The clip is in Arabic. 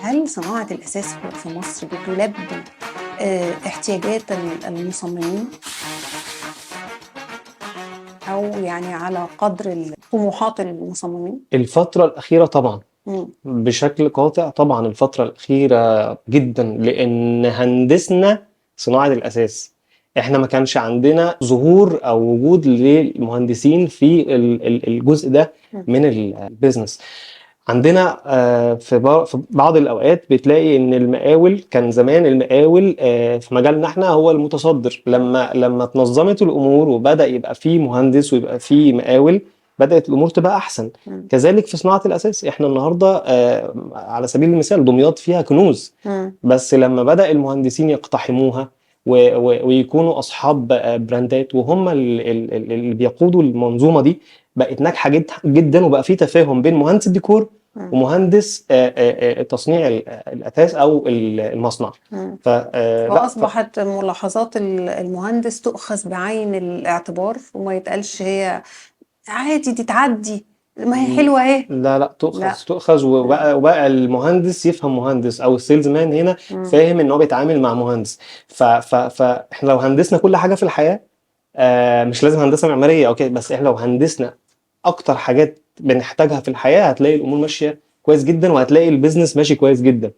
هل صناعة الأثاث في مصر بتلبي احتياجات المصممين؟ أو يعني على قدر طموحات المصممين؟ الفترة الأخيرة طبعا مم. بشكل قاطع، طبعا الفترة الأخيرة جدا، لأن هندسنا صناعة الأساس. احنا ما كانش عندنا ظهور أو وجود للمهندسين في الجزء ده مم. من البيزنس. عندنا في بعض الأوقات بتلاقي إن المقاول، كان زمان المقاول في مجالنا احنا هو المتصدر. لما اتنظمت الأمور وبدأ يبقى فيه مهندس ويبقى فيه مقاول، بدأت الأمور تبقى أحسن. مم. كذلك في صناعة الأساس، احنا النهاردة على سبيل المثال دمياط فيها كنوز، مم. بس لما بدأ المهندسين يقتحموها ويكونوا أصحاب براندات، وهم اللي بيقودوا المنظومة دي، بقت ناجحة جدا، وبقى في تفاهم بين مهندس الديكور مم. ومهندس تصنيع الأثاث أو المصنع. مم. لا وأصبحت ملاحظات المهندس تؤخذ بعين الاعتبار وما يتقالش هي عادي دي تعدي، ما هي حلوة اهي. لا لا. تؤخذ، وبقى المهندس يفهم مهندس، او السيلز مان هنا مم. فاهم ان هو بيتعامل مع مهندس. فاحنا لو هندسنا كل حاجه في الحياه، مش لازم هندسه معماريه او كده، بس احنا لو هندسنا اكتر حاجات بنحتاجها في الحياه، هتلاقي الامور ماشيه كويس جدا، وهتلاقي البيزنس ماشي كويس جدا.